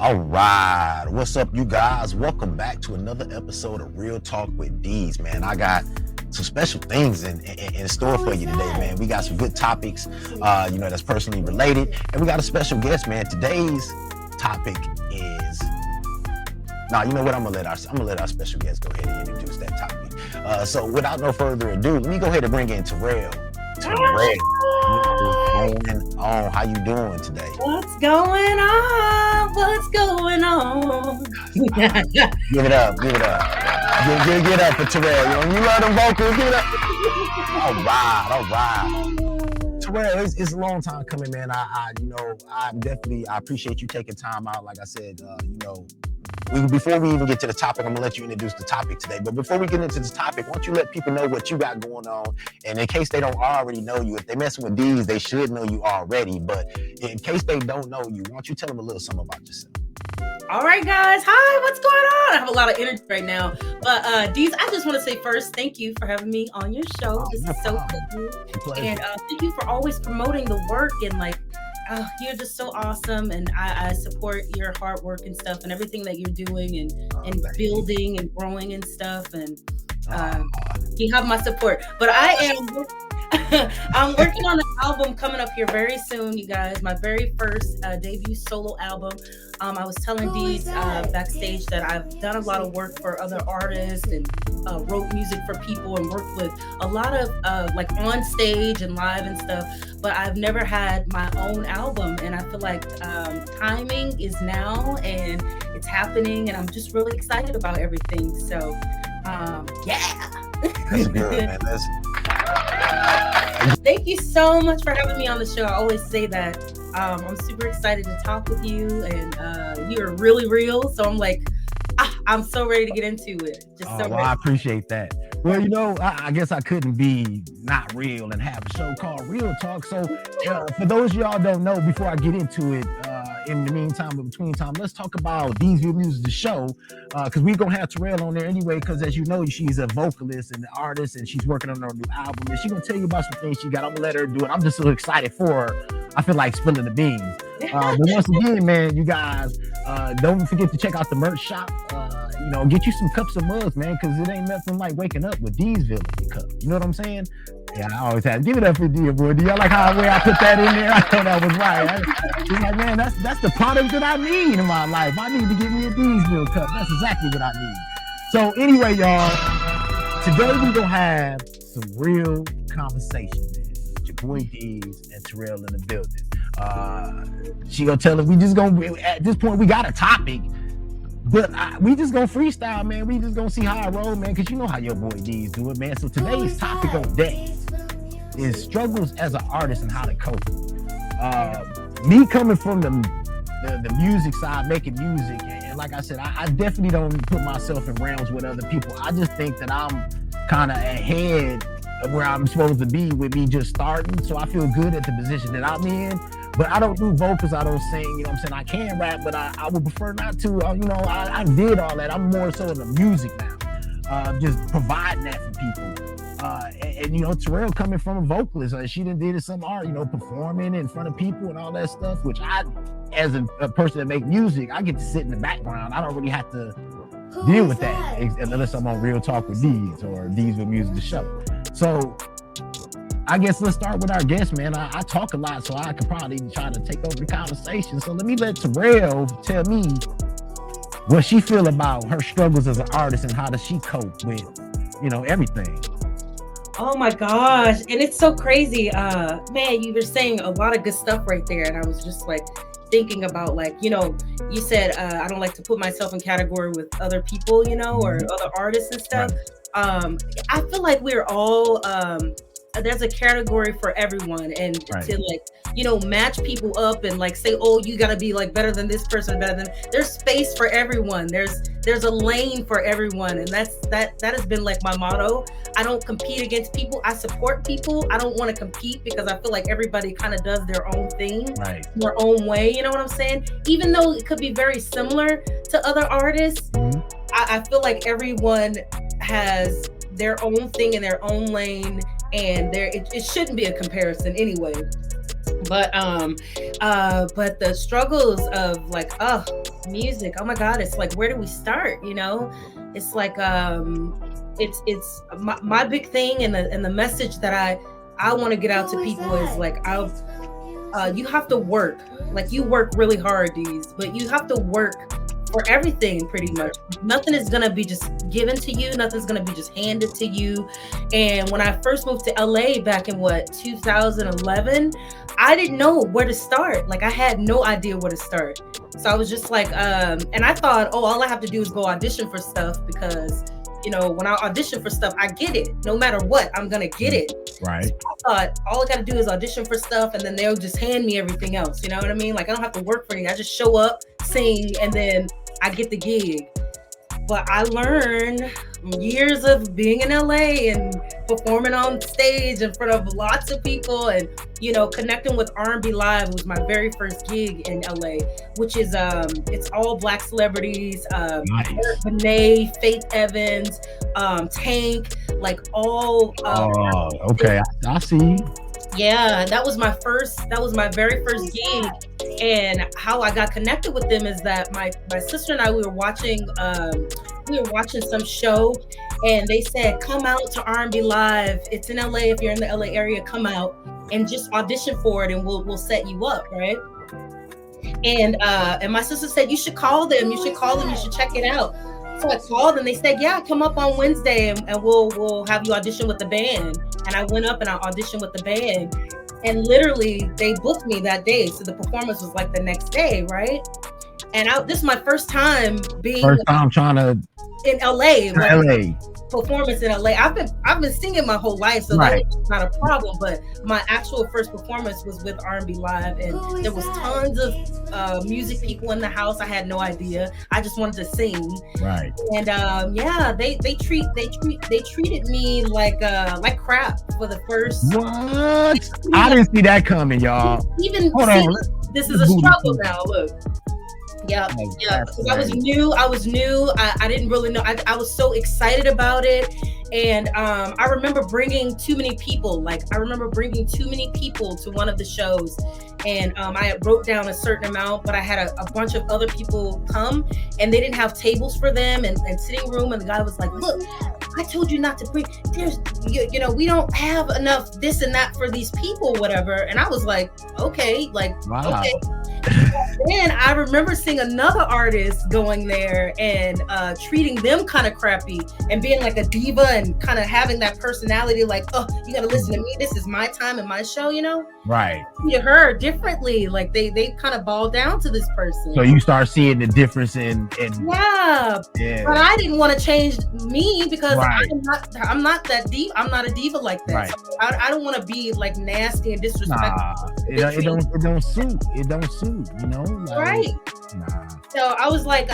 All right, what's up, you guys? Welcome back to another episode of Real Talk with D's, man. I got some special things in store for you today, man. We got some good topics, that's personally related, and we got a special guest, man. Today's topic is, you know what? I'm gonna let our special guest go ahead and introduce that topic. So without no further ado, let me go ahead and bring in Terrill. Terrill, what's going on? How you doing today? What's going on? What's going on? Give it up. Give it up for Terrill. You love them vocals. Give it up. All right. Terrill, it's a long time coming, man. I appreciate you taking time out. Like I said, before we even get to the topic, I'm gonna let you introduce the topic today. But before we get into this topic, why don't you let people know what you got going on? And in case they don't already know you, if they messing with these, they should know you already. But in case they don't know you, why don't you tell them a little something about yourself? All right, guys. Hi, what's going on? I have a lot of energy right now. But Deez, I just want to say first, thank you for having me on your show. This is so cool. And thank you for always promoting the work and you're just so awesome, and I support your hard work and stuff and everything that you're doing and building and growing and stuff, and you have my support. But I'm working on an album coming up here very soon, you guys. My very first debut solo album. I was telling Deez backstage that I've done a lot of work for other artists and wrote music for people and worked with a lot of on stage and live and stuff, but I've never had my own album, and I feel like timing is now and it's happening, and I'm just really excited about everything. So yeah. That's good, man. Thank you so much for having me on the show. I always say that. I'm super excited to talk with you, and you're really real. So I'm so ready to get into it. I appreciate that. Well, I guess I couldn't be not real and have a show called Real Talk. So for those of y'all don't know, before I get into it, in the meantime, between time, let's talk about D's Music, the show, because we're going to have Terrill on there anyway, because as you know, she's a vocalist and an artist, and she's working on her new album, and she's going to tell you about some things she got. I'm going to let her do it. I'm just so excited for her. I feel like spilling the beans. But once again, man, you guys, don't forget to check out the merch shop. Get you some cups and mugs, man, because it ain't nothing like waking up with D'sville in your cup. You know what I'm saying? Yeah, I always have to give it up for D, boy. Do y'all like how I put that in there? I thought that was right. She's like, man, that's the product that I need in my life. I need to get me a D'sville cup. That's exactly what I need. So anyway, y'all, today we're going to have some real conversation, man. With your boy D's and Terrill in the building. She going to tell us, at this point, we got a topic. But we just gonna freestyle, man. We just gonna see how I roll, man, because you know how your boy D's do it, man. So today's topic on deck is struggles as an artist and how to cope. Me coming from the music side, making music, and like I said, I definitely don't put myself in realms with other people. I just think that I'm kind of ahead of where I'm supposed to be with me just starting. So I feel good at the position that I'm in. But I don't do vocals, I don't sing, you know what I'm saying? I can rap, but I would prefer not to. I did all that. I'm more so in the music now, just providing that for people. Terrill coming from a vocalist, she did some art, performing in front of people and all that stuff, which I, as a person that make music, I get to sit in the background. I don't really have to deal with that unless I'm on Real Talk with D's or D's with Music, the show. So I guess let's start with our guest, man. I talk a lot, so I could probably try to take over the conversation. So let me let Terrill tell me what she feel about her struggles as an artist and how does she cope with, everything. Oh my gosh. And it's so crazy. Man, you were saying a lot of good stuff right there. And I was just thinking about you said, I don't like to put myself in category with other people, or other artists and stuff. Right. I feel like we're all, there's a category for everyone, and right. To match people up and say, oh, you gotta be better than this person, there's space for everyone. There's a lane for everyone, and that has been my motto. I don't compete against people. I support people. I don't want to compete because I feel like everybody kind of does their own thing, right, their own way. You know what I'm saying? Even though it could be very similar to other artists, I feel like everyone has their own thing in their own lane, and it shouldn't be a comparison anyway. But the struggles of like, music, oh my god, it's like, where do we start, you know? It's like, it's my big thing, and the message that I want to get out to people is like, you have to work, like, you work really hard, these, but you have to work for everything pretty much. Nothing is gonna be just given to you, nothing's gonna be just handed to you. And when I first moved to LA back in 2011, I didn't know where to start. Like, I had no idea where to start. So I was just like, and I thought, oh, all I have to do is go audition for stuff, because when I audition for stuff, I get it. No matter what, I'm gonna get it. Right. So I thought all I gotta do is audition for stuff, and then they'll just hand me everything else. You know what I mean? Like, I don't have to work for anything. I just show up, sing, and then I get the gig. But I learned years of being in LA and performing on stage in front of lots of people, and connecting with R&B Live was my very first gig in LA, which is it's all Black celebrities, Nice. Benet, Faith Evans, Tank, like all. Okay, I see. Yeah, that was my very first gig. And how I got connected with them is that my sister and I, we were watching some show, and they said, come out to R&B Live. It's in LA. If you're in the LA area, come out and just audition for it, and we'll set you up, right? And my sister said, you should call them. You should check it out. So I called, and they said, yeah, come up on Wednesday, and we'll have you audition with the band. And I went up and I auditioned with the band, and literally they booked me that day. So the performance was like the next day, right? And this is my first time trying to in LA. LA. Performance in LA. I've been singing my whole life, so right. That's not a problem. But my actual first performance was with R&B Live, and there was tons of music people in the house. I had no idea. I just wanted to sing. Right. And they treated me like crap for the first. What? I didn't see that coming, y'all. This is a struggle now. Look. Yeah, because I was new. I didn't really know. I was so excited about it, and I remember bringing too many people. To one of the shows, and I wrote down a certain amount, but I had a bunch of other people come, and they didn't have tables for them and sitting room. And the guy was like, "Look, I told you not to bring. There's, we don't have enough this and that for these people, whatever." And I was like, "Okay, wow. Okay." Then I remember seeing another artist going there and treating them kind of crappy and being like a diva and kind of having that personality, like, oh, you gotta listen to me. This is my time and my show, Right. Treated her differently. Like they kind of bowed down to this person. So you start seeing the difference in yeah. But I didn't want to change me, because right. I'm not that deep. I'm not a diva like that. Right. So I don't want to be like nasty and disrespectful. It don't suit. It don't suit. Right. Nah. So I was like,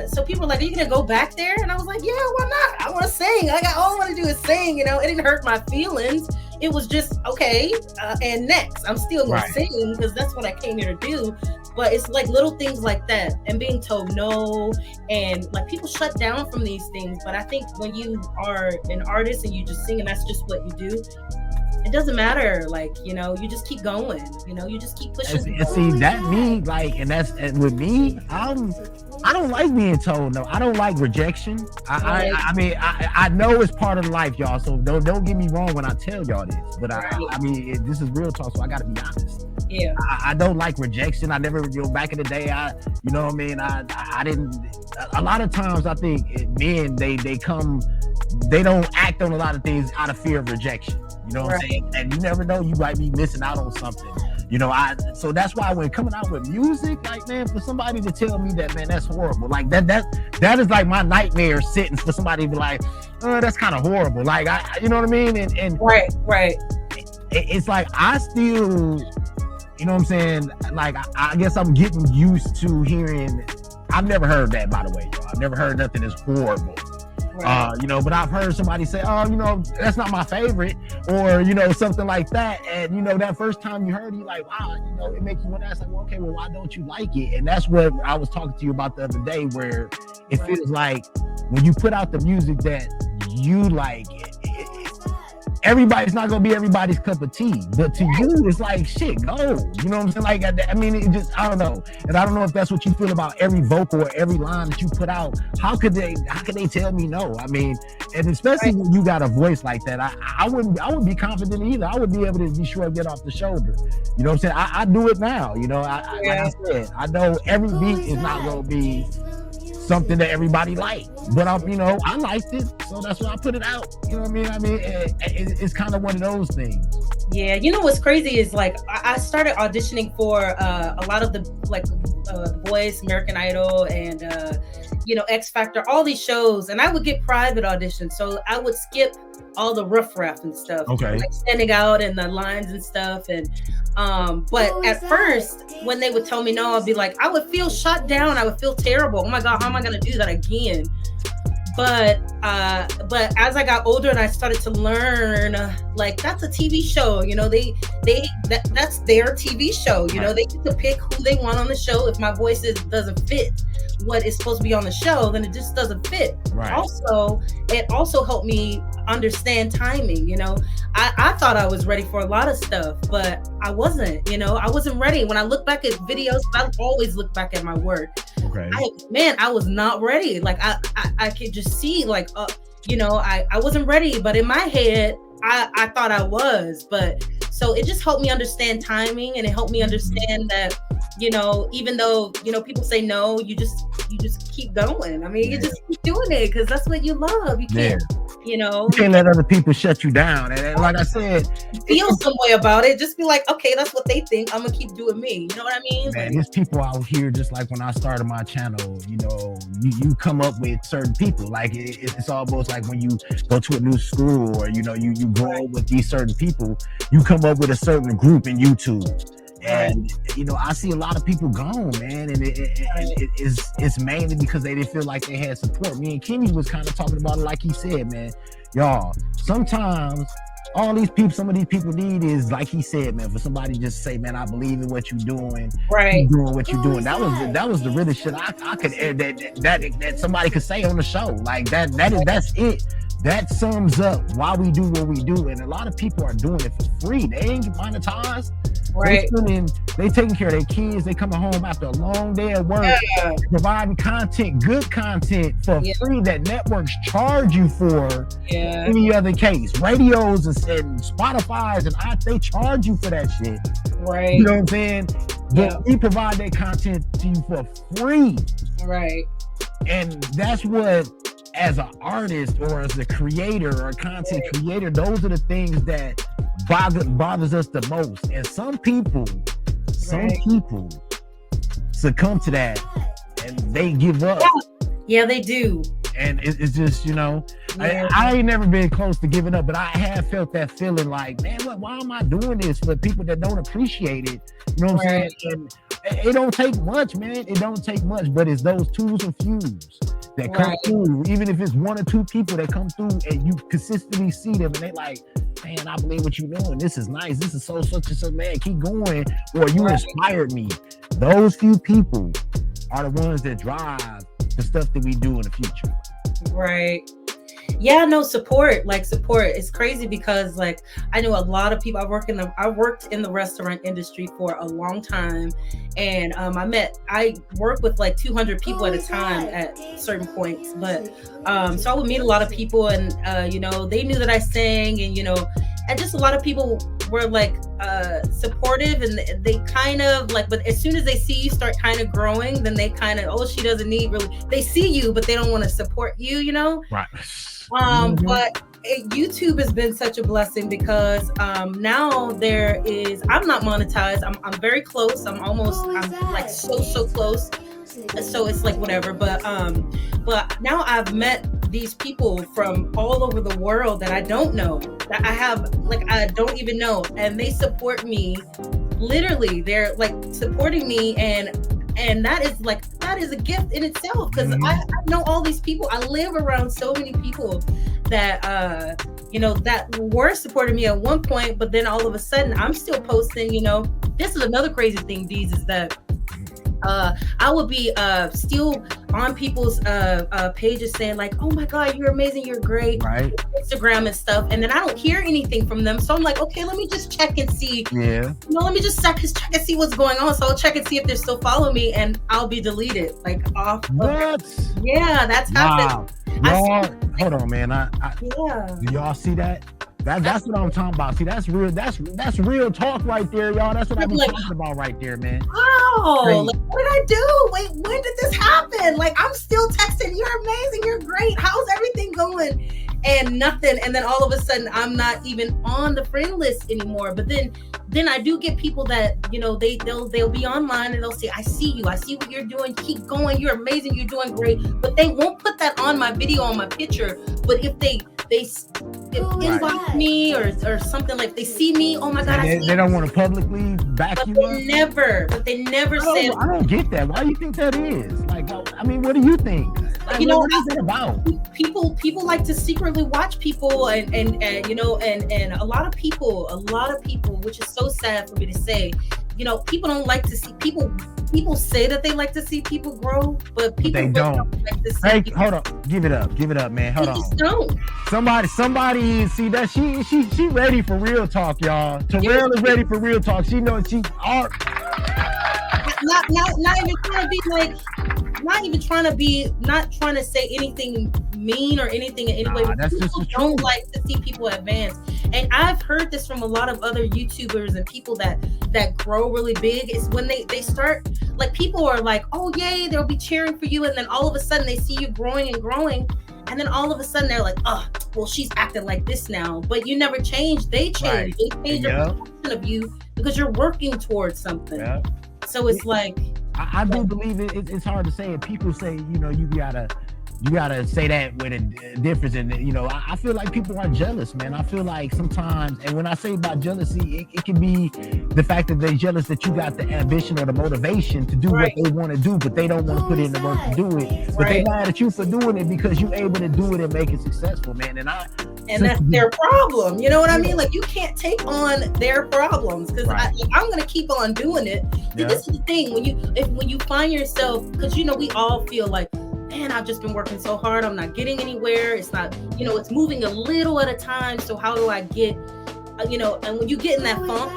so people were like, are you gonna go back there? And I was like, yeah, why not? I want to sing. All I want to do is sing. It didn't hurt my feelings. It was just okay. And next, I'm still gonna sing, because that's what I came here to do. But it's like little things like that, and being told no, and like people shut down from these things. But I think when you are an artist and you just sing and that's just what you do, it doesn't matter. You just keep going. You just keep pushing. And see that me, and with me, I don't like being told no. I don't like rejection. I know it's part of life, y'all. So don't get me wrong when I tell y'all this. But this is real talk, so I gotta be honest. Yeah. I don't like rejection. I never, back in the day, I didn't. A lot of times, I think men they don't act on a lot of things out of fear of rejection. You know what I'm saying? And you never know, you might be missing out on something. So that's why when coming out with music, like, man, for somebody to tell me that, man, that's horrible. Like that is like my nightmare sentence, for somebody to be like, oh, that's kind of horrible. Like, you know what I mean? And right. It's like, I still, you know what I'm saying? Like, I guess I'm getting used to hearing, I've never heard that, by the way, y'all. I've never heard nothing that's horrible. Right. But I've heard somebody say, oh, that's not my favorite, or, something like that. And, that first time you heard it, you're like, wow, it makes you want to ask, like, well, okay, well, why don't you like it? And that's what I was talking to you about the other day, where it feels like when you put out the music that you like, everybody's not gonna be everybody's cup of tea, but to you, it's like shit, gold. You know what I'm saying? Like, I mean, it just, I don't know, and I don't know if that's what you feel about every vocal or every line that you put out. How could they tell me no? I mean, and especially when you got a voice like that, I wouldn't be confident either. I would be able to be sure to get off the shoulder. You know what I'm saying? I do it now. You know, like I said, I know every beat is not gonna be something that everybody likes, but I liked it, so that's why I put it out. You know what I mean? It's kind of one of those things. Yeah, you know what's crazy is like I started auditioning for a lot of the The Voice, American Idol, and X Factor, all these shows, and I would get private auditions, so I would skip all the rough and stuff, like standing out and the lines and stuff, and but at first when they would tell me no, I'd be like, I would feel shut down, I would feel terrible. Oh my god, how am I gonna do that again? But as I got older and I started to learn, like, that's a TV show, that's their TV show, they get to pick who they want on the show. If my voice doesn't fit what is supposed to be on the show, then it just doesn't fit. Also, it also helped me understand timing. I thought I was ready for a lot of stuff, but I wasn't. I wasn't ready. When I look back at videos, I always look back at my work. I was not ready. Like I could just see, like, I wasn't ready, but in my head, I thought I was. But so it just helped me understand timing, and it helped me understand that, even though, people say no, you just keep going. I mean, you just keep doing it because that's what you love. You can't, you can't let other people shut you down. And like I said, feel some way about it. Just be like, okay, that's what they think. I'm gonna keep doing me. You know what I mean? Man, there's people out here, just like when I started my channel, you come up with certain people. Like it's almost like when you go to a new school, or you grow up with these certain people, you come up with a certain group in YouTube. And I see a lot of people gone, man, and it's mainly because they didn't feel like they had support. Me and Kenny was kind of talking about it, like he said, man, y'all, sometimes some of these people need is, like he said, man, for somebody to just say, man, I believe in what you're doing, keep doing what you're doing. That was the realest shit I could that somebody could say on the show. Like that's it. That sums up why we do what we do. And a lot of people are doing it for free. They ain't monetized. They taking care of their kids. They coming home after a long day of work, providing content, good content for free that networks charge you for. Any other case, radios and Spotify's and they charge you for that shit. You know what I'm saying? But we provide that content to you for free. And that's what, as an artist or as a creator or a content creator, those are the things that bothers us the most. And some people succumb to that and they give up. Yeah, they do. And it's just, I ain't never been close to giving up, but I have felt that feeling like, man, why am I doing this for people that don't appreciate it? You know what I'm saying? And it don't take much, man. It don't take much, but it's those twos and fews that come through. Even if it's one or two people that come through and you consistently see them and they like, man, I believe what you're doing. This is nice. This is such and such, man. Keep going. Or you inspired me. Those few people are the ones that drive the stuff that we do in the future. Yeah, no, support. It's crazy because, like, I know a lot of people. I worked in the restaurant industry for a long time, and I work with like 200 people at a time at certain points. But so I would meet a lot of people, and they knew that I sang, and just a lot of people were like supportive, and they kind of like, but as soon as they see you start kind of growing, then they kind of, she doesn't need really, they see you, but they don't want to support you, But YouTube has been such a blessing because now I'm not monetized. I'm very close. I'm like so close. So it's like whatever. But now I've met these people from all over the world that I don't know, that I don't even know, and they support me. Literally, they're like supporting me, and that is a gift in itself, because I know all these people. I live around so many people that that were supporting me at one point, but then all of a sudden I'm still posting. This is another crazy thing, Deez, is that I would be still on people's pages saying like, "Oh my God, you're amazing, you're great," Right. Instagram and stuff, and then I don't hear anything from them. So I'm like, okay, let me just check and see. Yeah. Let me just check and see what's going on. So I'll check and see if they're still following me, and I'll be deleted like off. What? Yeah, that's Wow. happened. Y'all, hold on, man. Yeah. Do y'all see that? That's what I'm talking about. See, that's real. That's real talk right there, y'all. That's what I'm talking about right there, man. Wow. Like, what did I do? Wait, when did this happen? Like, I'm still texting. You're amazing. You're great. How's everything going? And nothing. And then all of a sudden, I'm not even on the friend list anymore. But then I do get people that, you know, they'll be online and they'll say, I see you. I see what you're doing. Keep going. You're amazing. You're doing great. But they won't put that on my video, on my picture. But if they inbox me or something, like they see me, oh my God, they don't want to publicly back you up. But they never say. I don't get that. Why do you think that is? Like, I mean, what do you think? Like, you know, what is it about? People like to secretly watch people, and you know, and a lot of people, which is so sad for me to say, you know, people don't like to see people. People say that they like to see people grow, but people they don't like to see. Hey, hold on, give it up, man. Hold on. Just don't. Somebody see that she ready for real talk, y'all. Terrill is ready for real talk. She knows she are not even trying to be like, not trying to say anything mean or anything in any way. That's just the truth. Don't like to see people advance. And I've heard this from a lot of other YouTubers and people that grow really big, is when they start, like, people are like, oh yay, they'll be cheering for you, and then all of a sudden they see you growing, and then all of a sudden they're like, oh, well, she's acting like this now. But you never change. They change. Right. They change their perception of you because you're working towards something. Yeah. So it's like, I do believe it's hard to say it. People say, you know, you gotta say that with a difference. And, you know, I feel like people are jealous, man. I feel like sometimes, and when I say about jealousy, it can be the fact that they're jealous that you got the ambition or the motivation to do what they want to do, but they don't want to put in the work to do it. But they mad at you for doing it because you're able to do it and make it successful, man. And that's their problem. You know what I mean? Like, you can't take on their problems, because I'm going to keep on doing it. Yeah. This is the thing, when you find yourself, because, you know, we all feel like, man, I've just been working so hard. I'm not getting anywhere. It's not, you know, it's moving a little at a time. So how do I get, you know, and when you get in that funk,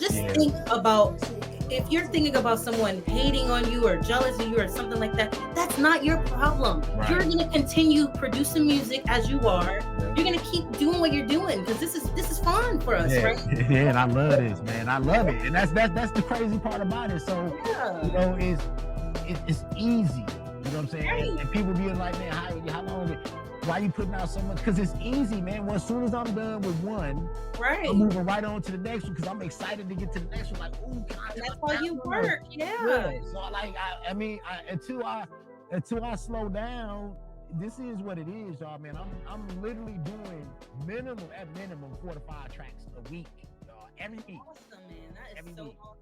just think about, if you're thinking about someone hating on you or jealous of you or something like that, that's not your problem. Right. You're going to continue producing music as you are. You're going to keep doing what you're doing, because this is fun for us, right? Yeah, and I love this, man. I love it. And that's the crazy part about it. So, you know, it's easy. You know what I'm saying? Right. And people be like, man, how long? Why you putting out so much? Because it's easy, man. As soon as I'm done with one, I'm moving right on to the next one, because I'm excited to get to the next one. Like, ooh, that's why you work, yeah. So like, I mean, until I slow down, this is what it is, y'all, man. I'm literally doing minimum 4 to 5 tracks a week, y'all, every week. Awesome, man. That is every so week. Awesome.